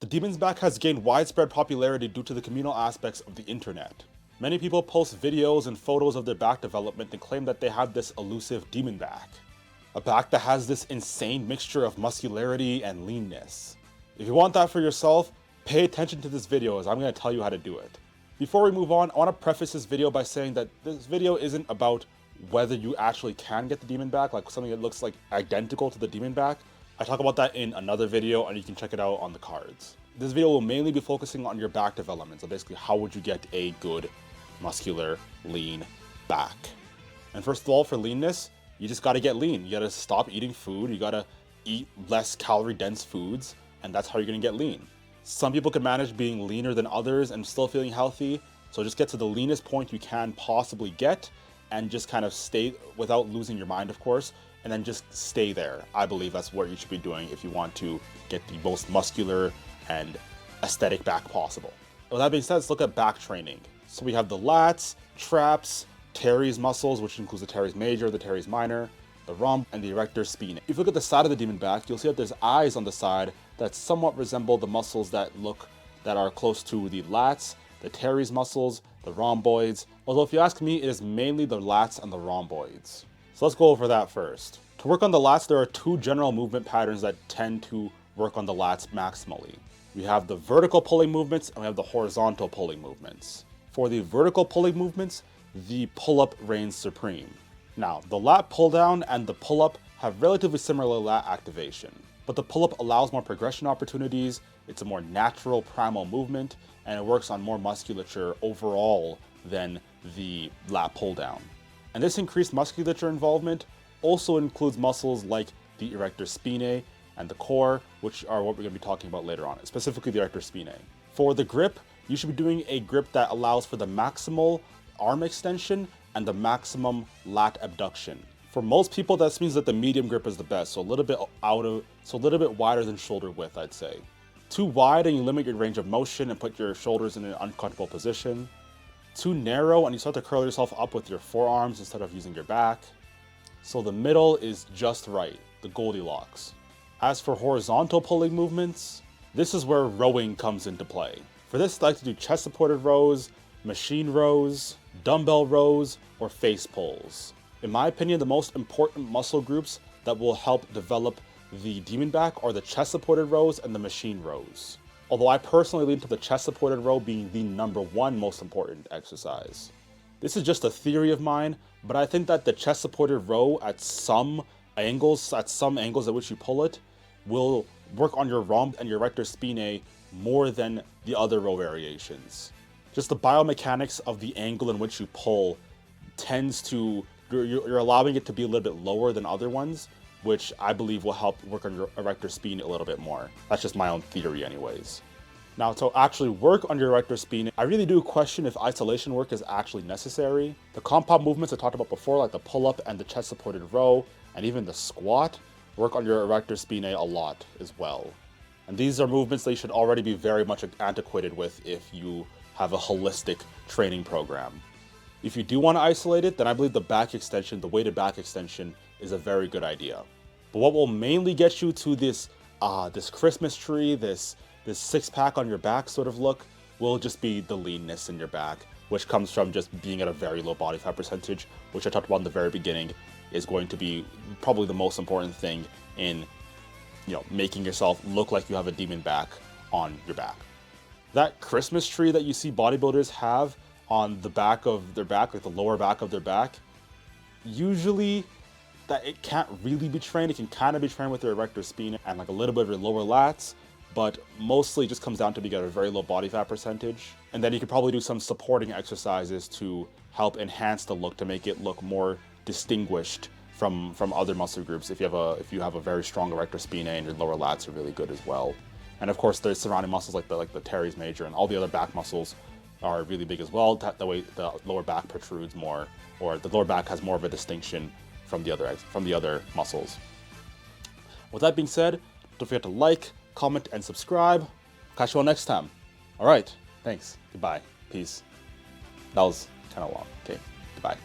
The demon's back has gained widespread popularity due to the communal aspects of the internet. Many people post videos and photos of their back development and claim that they have this elusive demon back. A back that has this insane mixture of muscularity and leanness. If you want that for yourself, pay attention to this video as I'm going to tell you how to do it. Before we move on, I want to preface this video by saying that this video isn't about whether you actually can get the demon back, like something that looks like identical to the demon back. I talk about that in another video and you can check it out on the cards. This video will mainly be focusing on your back development, so basically how would you get a good, muscular, lean back. And first of all, for leanness, you just gotta get lean. You gotta stop eating food, you gotta eat less calorie dense foods, and that's how you're gonna get lean. Some people can manage being leaner than others and still feeling healthy, so just get to the leanest point you can possibly get and just kind of stay, without losing your mind of course, and then just stay there. I believe that's what you should be doing if you want to get the most muscular and aesthetic back possible. With that being said, let's look at back training. So we have the lats, traps, teres muscles, which includes the teres major, the teres minor, the rhomb, and the erector spinae. If you look at the side of the demon back, you'll see that there's eyes on the side that somewhat resemble the muscles that are close to the lats, the teres muscles, the rhomboids. Although if you ask me, it is mainly the lats and the rhomboids. So let's go over that first. To work on the lats, there are two general movement patterns that tend to work on the lats maximally. We have the vertical pulling movements and we have the horizontal pulling movements. For the vertical pulling movements, the pull-up reigns supreme. Now, the lat pull-down and the pull-up have relatively similar lat activation, but the pull-up allows more progression opportunities, it's a more natural primal movement, and it works on more musculature overall than the lat pull-down. And this increased musculature involvement also includes muscles like the erector spinae and the core, which are what we're going to be talking about later on, specifically the erector spinae. For the grip, you should be doing a grip that allows for the maximal arm extension and the maximum lat abduction. For most people, that means that the medium grip is the best, so a little bit wider than shoulder width, I'd say. Too wide and you limit your range of motion and put your shoulders in an uncomfortable position. Too narrow and you start to curl yourself up with your forearms instead of using your back. So the middle is just right, the Goldilocks. As for horizontal pulling movements, this is where rowing comes into play. For this, I like to do chest supported rows, machine rows, dumbbell rows, or face pulls. In my opinion, the most important muscle groups that will help develop the demon back are the chest supported rows and the machine rows. Although I personally lean to the chest supported row being the #1 most important exercise. This is just a theory of mine, but I think that the chest supported row at some angles at which you pull it, will work on your rhomb and your erector spinae more than the other row variations. Just the biomechanics of the angle in which you pull tends to, you're allowing it to be a little bit lower than other ones, which I believe will help work on your erector spinae a little bit more. That's just my own theory anyways. Now, to actually work on your erector spinae, I really do question if isolation work is actually necessary. The compound movements I talked about before, like the pull-up and the chest-supported row, and even the squat, work on your erector spinae a lot as well. And these are movements that you should already be very much antiquated with if you have a holistic training program. If you do want to isolate it, then I believe the back extension, the weighted back extension, is a very good idea. But what will mainly get you to this Christmas tree, this six-pack on your back sort of look, will just be the leanness in your back, which comes from just being at a very low body fat percentage, which I talked about in the very beginning, is going to be probably the most important thing in, making yourself look like you have a demon back on your back. That Christmas tree that you see bodybuilders have on the back of their back, like the lower back of their back, usually that it can't really be trained. It can kind of be trained with their erector spinae and like a little bit of your lower lats, but mostly it just comes down to being at a very low body fat percentage. And then you could probably do some supporting exercises to help enhance the look, to make it look more distinguished from other muscle groups if you have a very strong erector spinae and your lower lats are really good as well. And of course, there's surrounding muscles like the teres major and all the other back muscles are really big as well. That way, the lower back protrudes more, or the lower back has more of a distinction from the other muscles. With that being said, don't forget to like, comment, and subscribe. Catch you all next time. All right, thanks. Goodbye. Peace. That was kind of long. Okay, goodbye.